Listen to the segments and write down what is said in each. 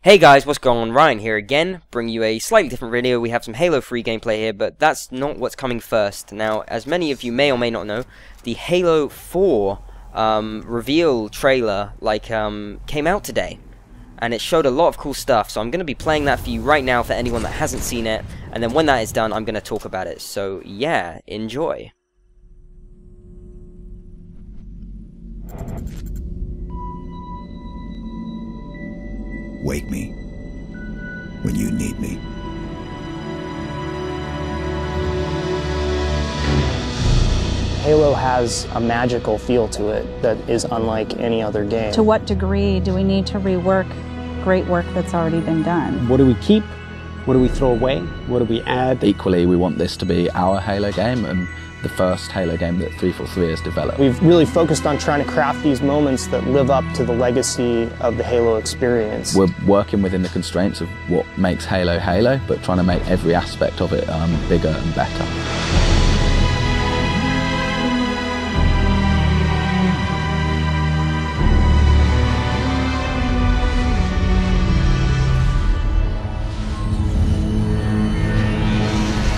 Hey guys, what's going on? Ryan here again, bringing you a slightly different video. We have some Halo 3 gameplay here, but that's not what's coming first. Now, as many of you may or may not know, the Halo 4 reveal trailer came out today, and it showed a lot of cool stuff, so I'm going to be playing that for you right now for anyone that hasn't seen it, and then when that is done, I'm going to talk about it. So yeah, enjoy. Wake me when you need me. Halo has a magical feel to it that is unlike any other game. To what degree do we need to rework great work that's already been done? What do we keep? What do we throw away? What do we add? Equally, we want this to be our Halo game and the first Halo game that 343 has developed. We've really focused on trying to craft these moments that live up to the legacy of the Halo experience. We're working within the constraints of what makes Halo Halo, but trying to make every aspect of it bigger and better.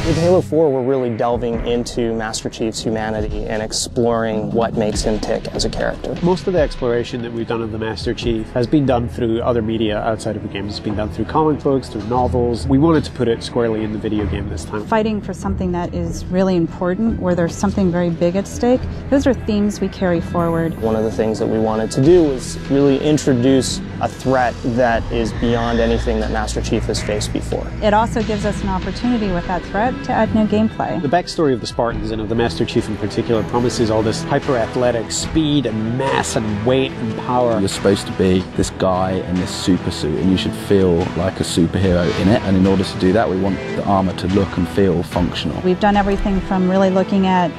With Halo 4, we're really delving into Master Chief's humanity and exploring what makes him tick as a character. Most of the exploration that we've done of the Master Chief has been done through other media outside of the game. It's been done through comic books, through novels. We wanted to put it squarely in the video game this time. Fighting for something that is really important, where there's something very big at stake, those are themes we carry forward. One of the things that we wanted to do was really introduce a threat that is beyond anything that Master Chief has faced before. It also gives us an opportunity with that threat to add new gameplay. The backstory of the Spartans, and of the Master Chief in particular, promises all this hyper-athletic speed and mass and weight and power. You're supposed to be this guy in this super suit, and you should feel like a superhero in it. And in order to do that, we want the armor to look and feel functional. We've done everything from really looking at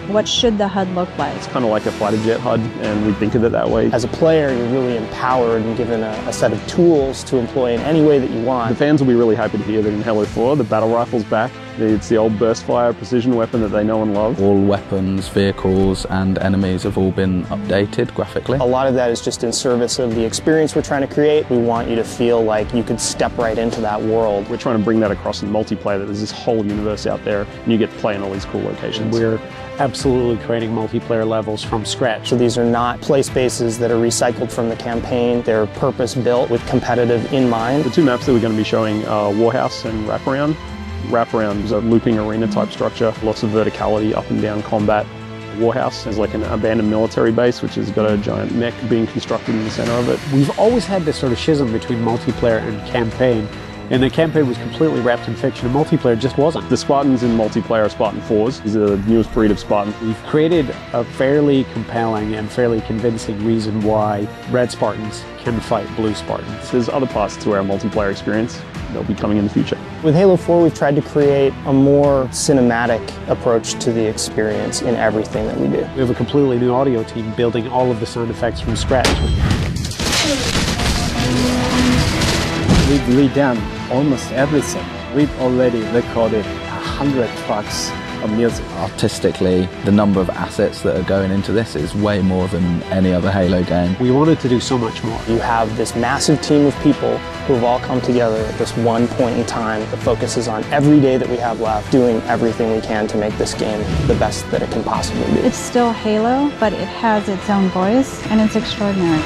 what should the HUD look like. It's kind of like a fighter jet HUD, and we think of it that way. As a player, you're really empowered and given a set of tools to employ in any way that you want. The fans will be really happy to hear that in Halo 4, the battle rifle's back. It's the old burst fire precision weapon that they know and love. All weapons, vehicles, and enemies have all been updated graphically. A lot of that is just in service of the experience we're trying to create. We want you to feel like you could step right into that world. We're trying to bring that across in multiplayer, that there's this whole universe out there, and you get to play in all these cool locations. We're absolutely creating multiplayer levels from scratch. So these are not play spaces that are recycled from the campaign. They're purpose-built with competitive in mind. The two maps that we're going to be showing are Warhouse and Wraparound. Wraparound is a looping arena type structure, lots of verticality, up and down combat. Warhouse is like an abandoned military base which has got a giant mech being constructed in the center of it. We've always had this sort of schism between multiplayer and campaign. And the campaign was completely wrapped in fiction, and multiplayer just wasn't. The Spartans in multiplayer are Spartan 4s. These are the newest breed of Spartan. We've created a fairly compelling and fairly convincing reason why Red Spartans can fight Blue Spartans. There's other parts to our multiplayer experience. They'll be coming in the future. With Halo 4, we've tried to create a more cinematic approach to the experience in everything that we do. We have a completely new audio team building all of the sound effects from scratch. We've redone almost everything. We've already recorded 100 tracks of music. Artistically, the number of assets that are going into this is way more than any other Halo game. We wanted to do so much more. You have this massive team of people who have all come together at this one point in time that focuses on every day that we have left, doing everything we can to make this game the best that it can possibly be. It's still Halo, but it has its own voice, and it's extraordinary.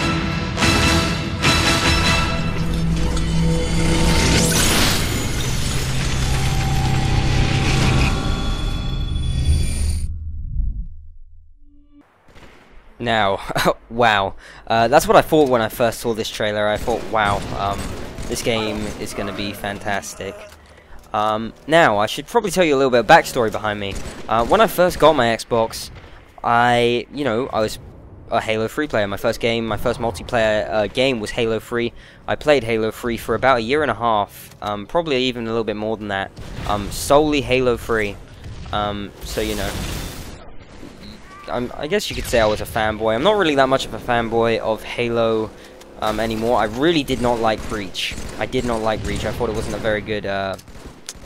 Now, wow, that's what I thought when I first saw this trailer. I thought, wow, this game is going to be fantastic. Now, I should probably tell you a little bit of backstory behind me. When I first got my Xbox, I was a Halo 3 player. My first multiplayer game was Halo 3. I played Halo 3 for about a year and a half, probably even a little bit more than that, solely Halo 3, so you know. I guess you could say I was a fanboy. I'm not really that much of a fanboy of Halo anymore. I really did not like Reach. I did not like Reach. I thought it wasn't a very good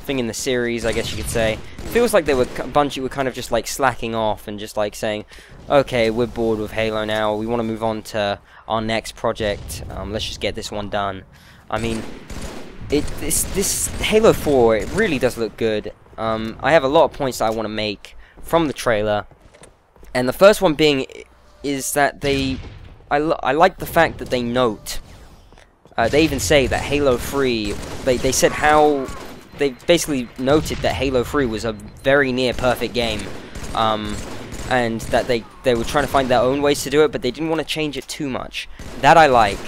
thing in the series, I guess you could say. Feels like Bungie were kind of just like slacking off and just like saying, okay, we're bored with Halo now, we want to move on to our next project, let's just get this one done. I mean, this Halo 4, it really does look good. I have a lot of points that I want to make from the trailer, and the first one being is that I like the fact that they note, they even say that Halo 3, they said how, they basically noted that Halo 3 was a very near perfect game, and that they were trying to find their own ways to do it, but they didn't want to change it too much. That I like.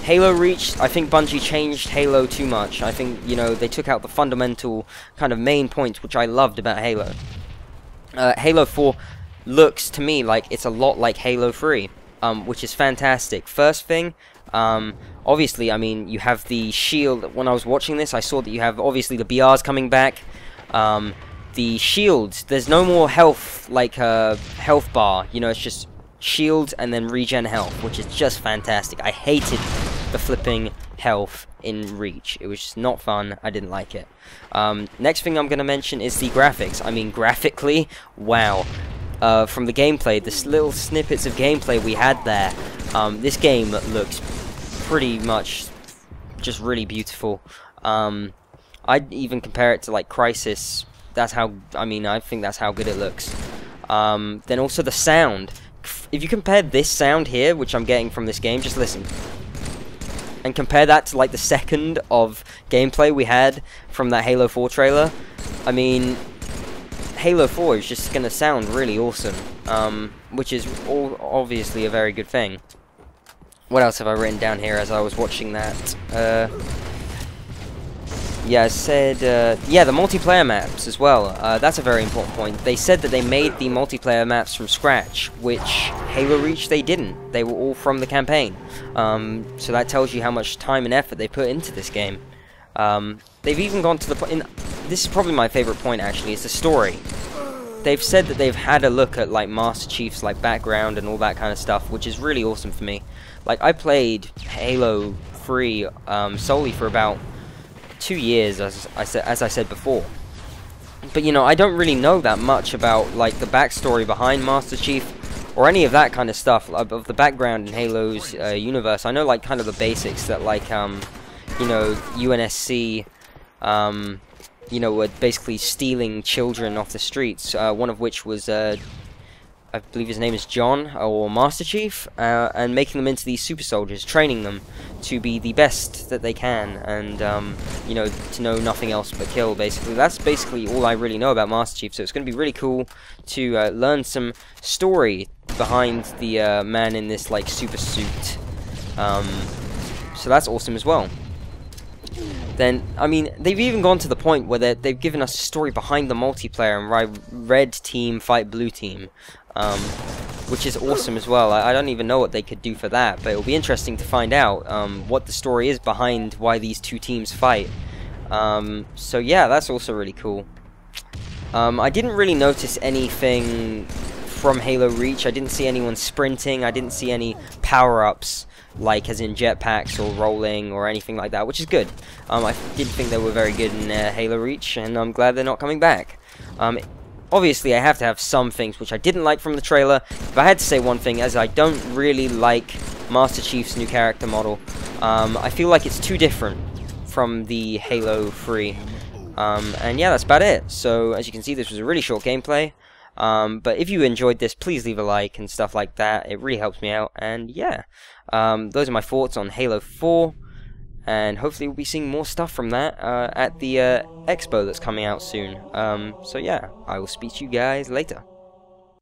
Halo Reach, I think Bungie changed Halo too much. I think, you know, they took out the fundamental kind of main points, which I loved about Halo. Halo 4 looks to me like it's a lot like Halo 3, which is fantastic. First thing, obviously, I mean, you have the shield. When I was watching this, I saw that you have, obviously, the BRs coming back. The shields, there's no more health, like health bar. You know, it's just shield and then regen health, which is just fantastic. I hated the flipping health in Reach. It was just not fun. I didn't like it. Next thing I'm going to mention is the graphics. I mean, graphically, wow. From the gameplay, the little snippets of gameplay we had there, this game looks pretty much just really beautiful. I'd even compare it to like Crysis. That's how, I mean, I think that's how good it looks. Then also the sound. If you compare this sound here, which I'm getting from this game, just listen, and compare that to like the second of gameplay we had from that Halo 4 trailer, I mean, Halo 4 is just gonna sound really awesome, which is obviously a very good thing. What else have I written down here as I was watching that? Yeah, I said, yeah, the multiplayer maps as well. That's a very important point. They said that they made the multiplayer maps from scratch, which Halo Reach they didn't. They were all from the campaign. So that tells you how much time and effort they put into this game. They've even gone to the point. This is probably my favorite point, actually. It's the story. They've said that they've had a look at like Master Chief's like background and all that kind of stuff, which is really awesome for me. Like, I played Halo 3 solely for about 2 years, as I said before. But you know, I don't really know that much about like the backstory behind Master Chief or any of that kind of stuff of the background in Halo's universe. I know like kind of the basics that like you know, UNSC you know, were basically stealing children off the streets, one of which was I believe his name is John, or Master Chief, and making them into these super soldiers, training them to be the best that they can, and, you know, to know nothing else but kill, basically. That's basically all I really know about Master Chief, so it's going to be really cool to learn some story behind the man in this, like, super suit. So that's awesome as well. Then, I mean, they've even gone to the point where they've given us a story behind the multiplayer and red team fight blue team, which is awesome as well. I don't even know what they could do for that, but it'll be interesting to find out what the story is behind why these two teams fight. So yeah, that's also really cool. I didn't really notice anything from Halo Reach. I didn't see anyone sprinting. I didn't see any power-ups, like as in jetpacks or rolling or anything like that, which is good. I didn't think they were very good in Halo Reach, and I'm glad they're not coming back. Obviously, I have to have some things which I didn't like from the trailer. If I had to say one thing, as I don't really like Master Chief's new character model. I feel like it's too different from the Halo 3. And yeah, that's about it. So, as you can see, this was a really short gameplay. But if you enjoyed this, please leave a like and stuff like that. It really helps me out. And yeah, those are my thoughts on Halo 4. And hopefully we'll be seeing more stuff from that at the expo that's coming out soon. So yeah, I will speak to you guys later.